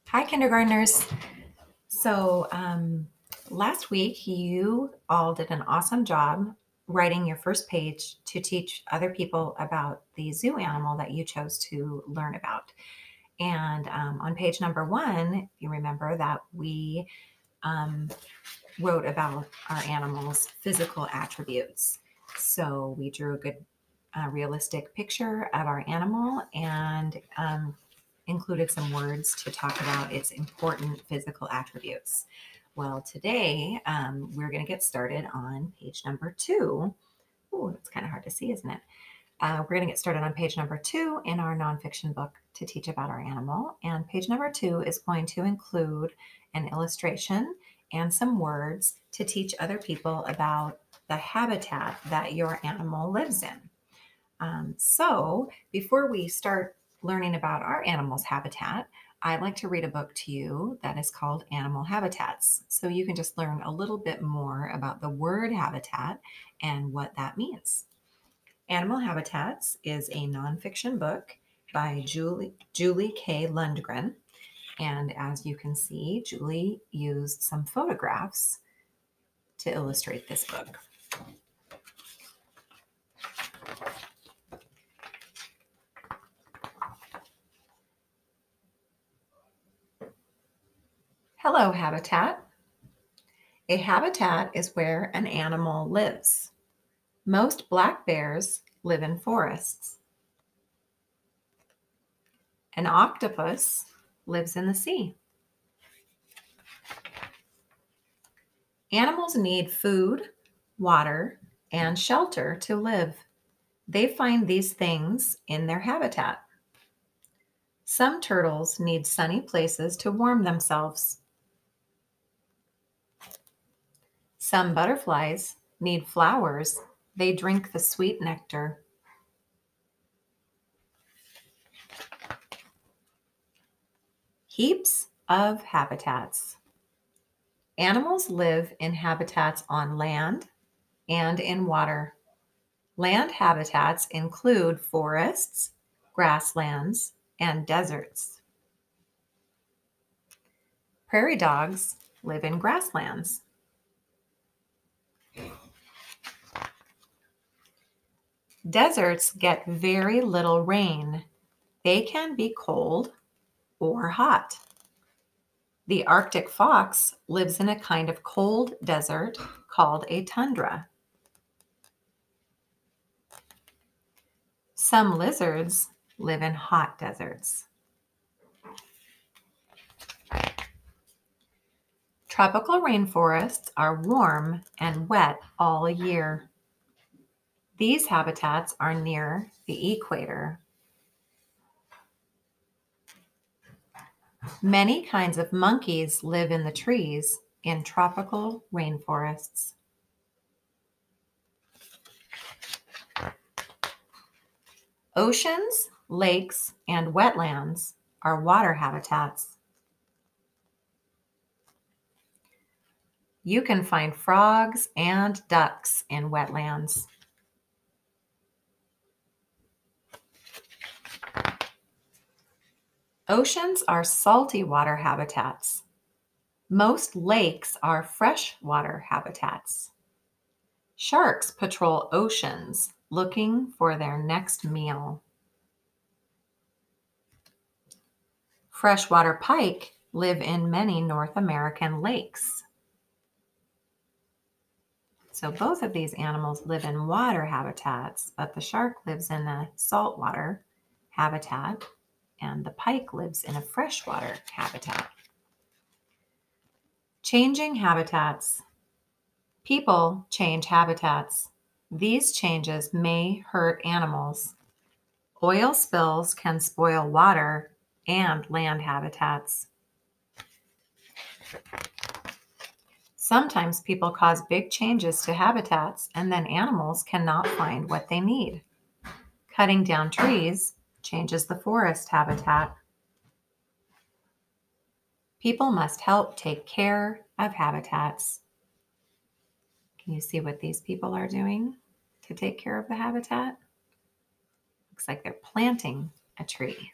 Hi, kindergartners. So last week you all did an awesome job writing your first page to teach other people about the zoo animal that you chose to learn about. And on page number 1, if you remember that we um, wrote about our animal's physical attributes. So we drew a good realistic picture of our animal and included some words to talk about its important physical attributes. Well, today we're going to get started on page number 2. Oh, it's kind of hard to see, isn't it? We're going to get started on page number 2 in our nonfiction book to teach about our animal. And page number 2 is going to include an illustration and some words to teach other people about the habitat that your animal lives in. So before we start learning about our animal's habitat, I'd like to read a book to you that is called Animal Habitats. So you can just learn a little bit more about the word habitat and what that means. Animal Habitats is a nonfiction book by Julie K. Lundgren. And as you can see, Julie used some photographs to illustrate this book. Hello, habitat. A habitat is where an animal lives. Most black bears live in forests. An octopus lives in the sea. Animals need food, water, and shelter to live. They find these things in their habitat. Some turtles need sunny places to warm themselves. Some butterflies need flowers. They drink the sweet nectar. Heaps of habitats. Animals live in habitats on land and in water. Land habitats include forests, grasslands, and deserts. Prairie dogs live in grasslands. Deserts get very little rain. They can be cold or hot. The Arctic fox lives in a kind of cold desert called a tundra. Some lizards live in hot deserts. Tropical rainforests are warm and wet all year. These habitats are near the equator. Many kinds of monkeys live in the trees in tropical rainforests. Oceans, lakes, and wetlands are water habitats. You can find frogs and ducks in wetlands. Oceans are salty water habitats. Most lakes are freshwater habitats. Sharks patrol oceans looking for their next meal. Freshwater pike live in many North American lakes. So both of these animals live in water habitats, but the shark lives in a saltwater habitat and the pike lives in a freshwater habitat. Changing habitats. People change habitats. These changes may hurt animals. Oil spills can spoil water and land habitats. Sometimes people cause big changes to habitats and then animals cannot find what they need. Cutting down trees changes the forest habitat. People must help take care of habitats. Can you see what these people are doing to take care of the habitat? Looks like they're planting a tree.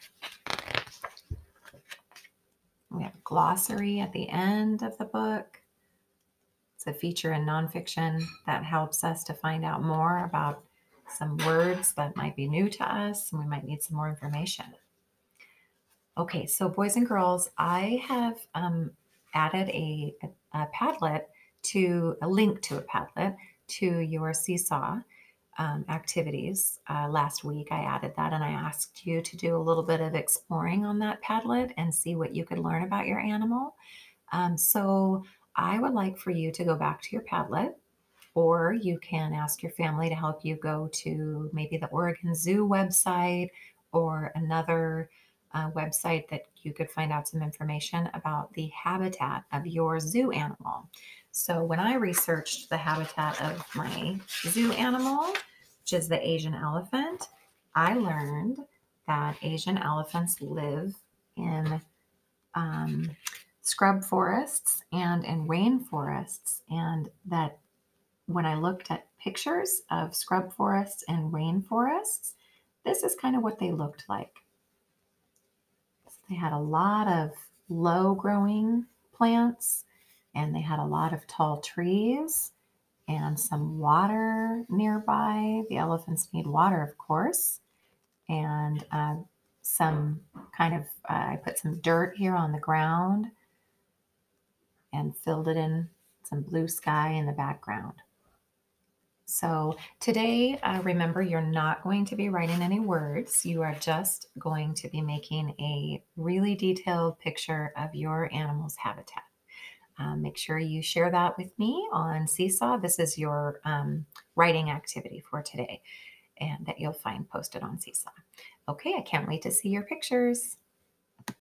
We have glossary at the end of the book. It's a feature in nonfiction that helps us to find out more about some words that might be new to us and we might need some more information. Okay, so boys and girls, I have added a Padlet to a link to a Padlet to your Seesaw activities. Last week, I added that and I asked you to do a little bit of exploring on that Padlet and see what you could learn about your animal. So I would like for you to go back to your Padlet, or you can ask your family to help you go to maybe the Oregon Zoo website or another website that you could find out some information about the habitat of your zoo animal. So when I researched the habitat of my zoo animal, which is the Asian elephant, I learned that Asian elephants live in scrub forests and in rainforests, and that when I looked at pictures of scrub forests and rainforests, this is kind of what they looked like. They had a lot of low growing plants and they had a lot of tall trees and some water nearby. The elephants need water, of course, and some kind of, I put some dirt here on the ground and filled it in, some blue sky in the background. So today, remember, you're not going to be writing any words. You are just going to be making a really detailed picture of your animal's habitat. Make sure you share that with me on Seesaw. This is your writing activity for today, and that you'll find posted on Seesaw. Okay, I can't wait to see your pictures.